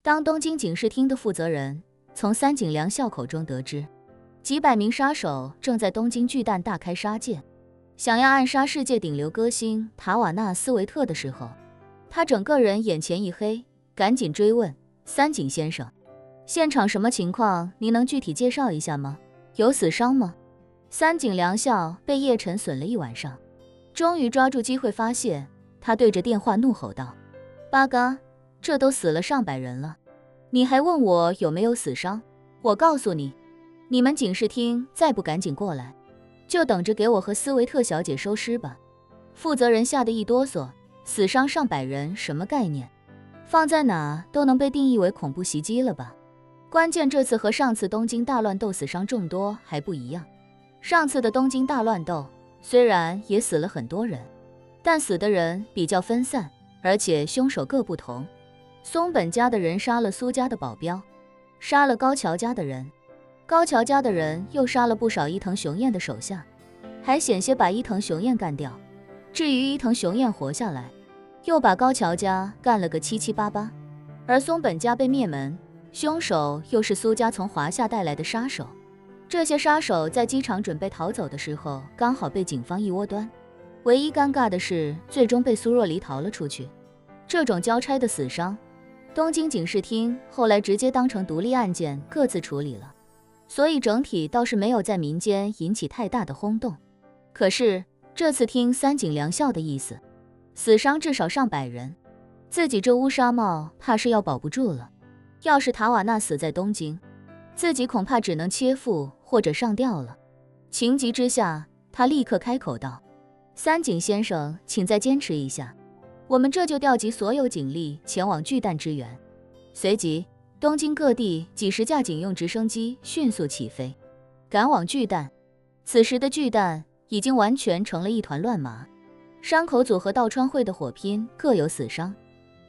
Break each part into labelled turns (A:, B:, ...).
A: 当东京警视厅的负责人从三井良校口中得知，几百名杀手正在东京巨蛋大开杀戒，想要暗杀世界顶流歌星塔瓦纳斯维特的时候，他整个人眼前一黑，赶紧追问：三井先生，现场什么情况？您能具体介绍一下吗？有死伤吗？三井良校被叶晨损了一晚上，终于抓住机会发泄，他对着电话怒吼道：八嘎，这都死了上百人了，你还问我有没有死伤？我告诉你，你们警视厅再不赶紧过来，就等着给我和斯维特小姐收尸吧。负责人吓得一哆嗦，死伤上百人什么概念？放在哪都能被定义为恐怖袭击了吧？关键这次和上次东京大乱斗死伤众多还不一样。上次的东京大乱斗虽然也死了很多人，但死的人比较分散，而且凶手各不同。松本家的人杀了苏家的保镖，杀了高桥家的人，高桥家的人又杀了不少伊藤雄彦的手下，还险些把伊藤雄彦干掉。至于伊藤雄彦活下来，又把高桥家干了个七七八八。而松本家被灭门，凶手又是苏家从华夏带来的杀手。这些杀手在机场准备逃走的时候，刚好被警方一窝端。唯一尴尬的是，最终被苏若离逃了出去。这种交差的死伤，东京警视厅后来直接当成独立案件各自处理了，所以整体倒是没有在民间引起太大的轰动。可是这次听三井良校的意思，死伤至少上百人，自己这乌纱帽怕是要保不住了。要是塔瓦纳死在东京，自己恐怕只能切腹或者上吊了。情急之下，他立刻开口道：三井先生，请再坚持一下，我们这就调集所有警力前往巨蛋支援。随即东京各地几十架警用直升机迅速起飞，赶往巨蛋。此时的巨蛋已经完全成了一团乱麻，山口组和道川会的火拼各有死伤，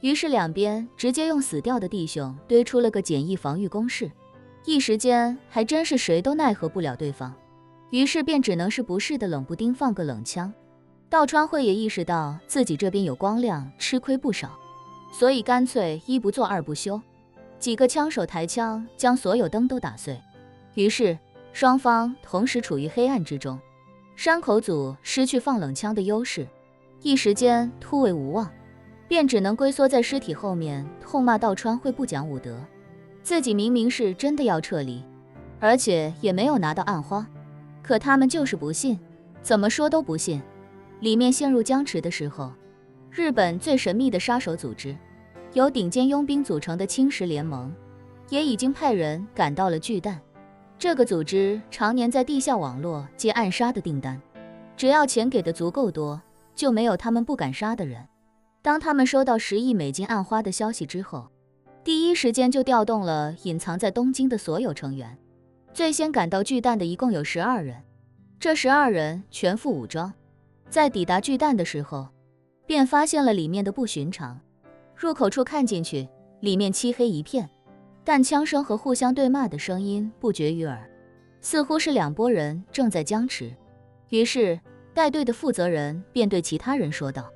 A: 于是两边直接用死掉的弟兄堆出了个简易防御工事，一时间还真是谁都奈何不了对方，于是便只能是不时的冷不丁放个冷枪。道川会也意识到自己这边有光亮，吃亏不少，所以干脆一不做二不休，几个枪手抬枪将所有灯都打碎。于是双方同时处于黑暗之中，山口组失去放冷枪的优势，一时间突围无望，便只能龟缩在尸体后面痛骂道川会不讲武德。自己明明是真的要撤离，而且也没有拿到暗花，可他们就是不信，怎么说都不信。里面陷入僵持的时候，日本最神秘的杀手组织，由顶尖佣兵组成的青石联盟，也已经派人赶到了巨蛋。这个组织常年在地下网络接暗杀的订单，只要钱给的足够多，就没有他们不敢杀的人。当他们收到10亿美金暗花的消息之后，第一时间就调动了隐藏在东京的所有成员。最先赶到巨蛋的一共有12人，这12人全副武装。在抵达巨蛋的时候，便发现了里面的不寻常。入口处看进去，里面漆黑一片，但枪声和互相对骂的声音不绝于耳，似乎是两拨人正在僵持。于是带队的负责人便对其他人说道：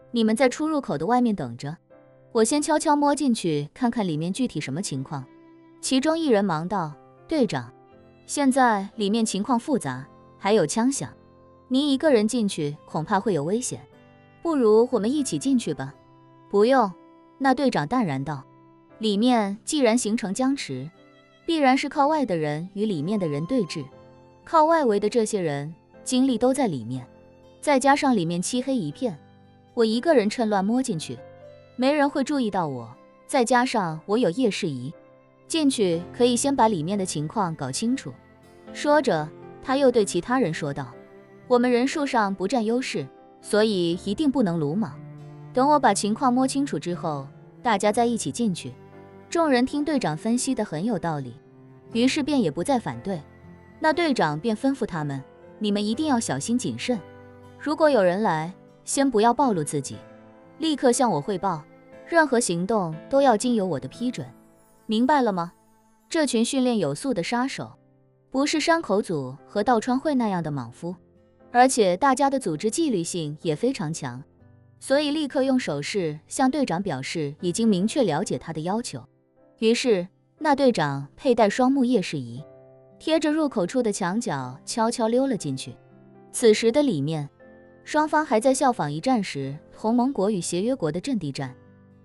A: 你们在出入口的外面等着，我先悄悄摸进去看看里面具体什么情况。其中一人忙道：队长，现在里面情况复杂，还有枪响，您一个人进去恐怕会有危险，不如我们一起进去吧。不用，那队长淡然道，里面既然形成僵持，必然是靠外的人与里面的人对峙，靠外围的这些人精力都在里面，再加上里面漆黑一片，我一个人趁乱摸进去，没人会注意到我，再加上我有夜视仪，进去可以先把里面的情况搞清楚。说着，他又对其他人说道，我们人数上不占优势，所以一定不能鲁莽。等我把情况摸清楚之后，大家再一起进去。众人听队长分析的很有道理，于是便也不再反对。那队长便吩咐他们，你们一定要小心谨慎，如果有人来，先不要暴露自己，立刻向我汇报，任何行动都要经由我的批准，明白了吗？这群训练有素的杀手，不是山口组和道川会那样的莽夫，而且大家的组织纪律性也非常强，所以立刻用手势向队长表示已经明确了解他的要求。于是那队长佩戴双目夜视仪，贴着入口处的墙角悄悄溜了进去。此时的里面，双方还在效仿一战时同盟国与协约国的阵地战，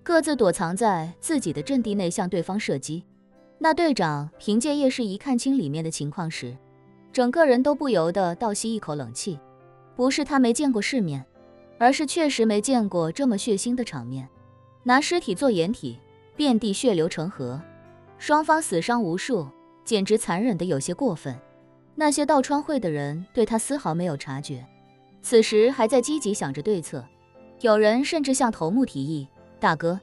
A: 各自躲藏在自己的阵地内向对方射击。那队长凭借夜视仪看清里面的情况时，整个人都不由得倒吸一口冷气。不是他没见过世面，而是确实没见过这么血腥的场面。拿尸体做掩体，遍地血流成河，双方死伤无数，简直残忍得有些过分。那些道川会的人对他丝毫没有察觉，此时还在积极想着对策。有人甚至向头目提议，大哥，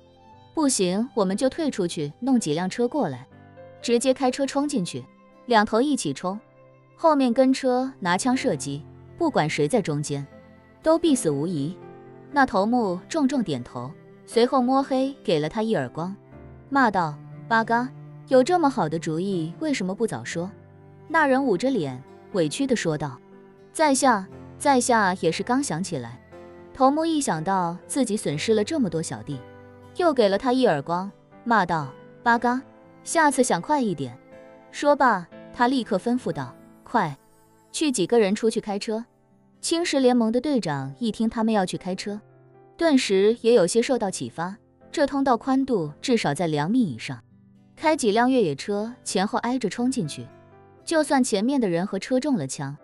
A: 不行，我们就退出去，弄几辆车过来，直接开车冲进去，两头一起冲，后面跟车拿枪射击，不管谁在中间，都必死无疑。那头目重重点头，随后摸黑给了他一耳光，骂道：八嘎，有这么好的主意，为什么不早说？那人捂着脸，委屈地说道：在下也是刚想起来。头目一想到自己损失了这么多小弟，又给了他一耳光，骂道：八嘎，下次想快一点。说罢，他立刻吩咐道：快，去几个人出去开车。青石联盟的队长一听他们要去开车，顿时也有些受到启发，这通道宽度至少在2米以上，开几辆越野车前后挨着冲进去，就算前面的人和车中了枪，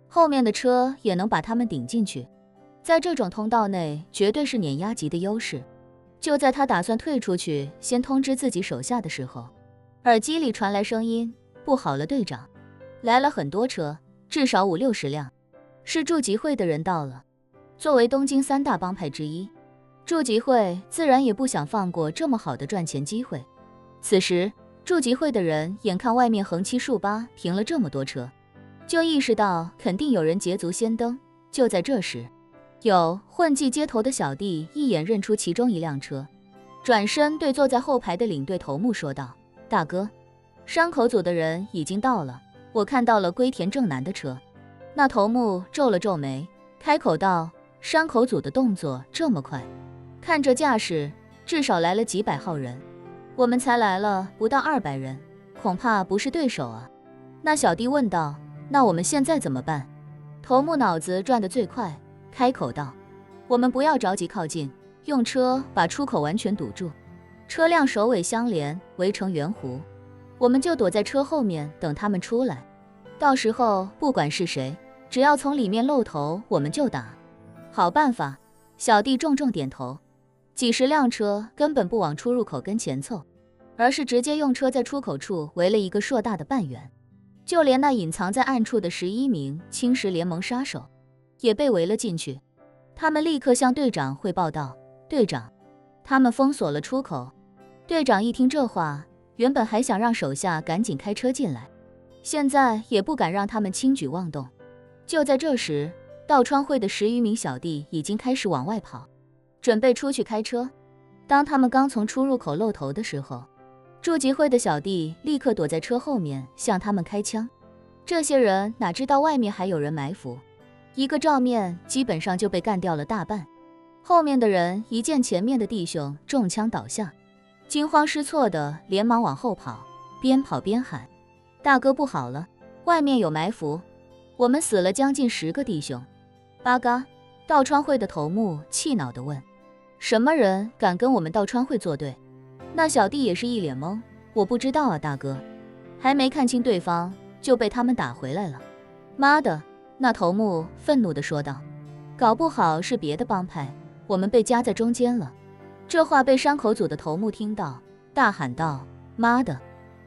A: 后面的车也能把他们顶进去。在这种通道内绝对是碾压级的优势。就在他打算退出去先通知自己手下的时候，耳机里传来声音：不好了，队长，来了很多车，至少50-60辆，是筑吉会的人到了。作为东京3大帮派之一，筑吉会自然也不想放过这么好的赚钱机会。此时筑吉会的人眼看外面横七竖八停了这么多车，就意识到肯定有人捷足先登。就在这时，有混迹街头的小弟一眼认出其中一辆车，转身对坐在后排的领队头目说道：大哥，山口组的人已经到了，我看到了龟田正南的车。那头目皱了皱眉，开口道：山口组的动作这么快，看这架势，至少来了几百号人，我们才来了不到200人，恐怕不是对手啊。那小弟问道：那我们现在怎么办？头目脑子转得最快，开口道：我们不要着急靠近，用车把出口完全堵住，车辆首尾相连，围成圆弧，我们就躲在车后面等他们出来，到时候不管是谁，只要从里面露头，我们就打。好办法。小弟重重点头。几十辆车根本不往出入口跟前凑，而是直接用车在出口处围了一个硕大的半圆，就连那隐藏在暗处的11名青石联盟杀手也被围了进去。他们立刻向队长汇报道：队长，他们封锁了出口。队长一听这话，原本还想让手下赶紧开车进来，现在也不敢让他们轻举妄动。就在这时，道川会的10余名小弟已经开始往外跑，准备出去开车。当他们刚从出入口露头的时候，筑吉会的小弟立刻躲在车后面向他们开枪。这些人哪知道外面还有人埋伏，一个照面基本上就被干掉了大半。后面的人一见前面的弟兄中枪倒下，惊慌失措的连忙往后跑，边跑边喊：大哥不好了，外面有埋伏，我们死了将近10个弟兄。八嘎，道川会的头目气恼地问：什么人敢跟我们道川会作对？那小弟也是一脸懵：我不知道啊，大哥。还没看清对方就被他们打回来了。妈的，那头目愤怒地说道，搞不好是别的帮派，我们被夹在中间了。这话被山口组的头目听到，大喊道：妈的，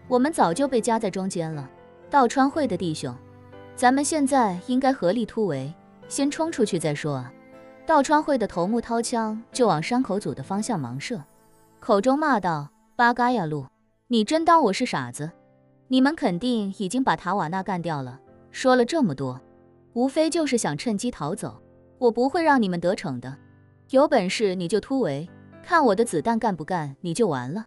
A: 我们早就被夹在中间了。道川会的弟兄，咱们现在应该合力突围，先冲出去再说啊。道川会的头目掏枪就往山口组的方向忙射，口中骂道：八嘎呀路，你真当我是傻子？你们肯定已经把塔瓦纳干掉了，说了这么多，无非就是想趁机逃走，我不会让你们得逞的。有本事你就突围，看我的子弹干不干你就完了。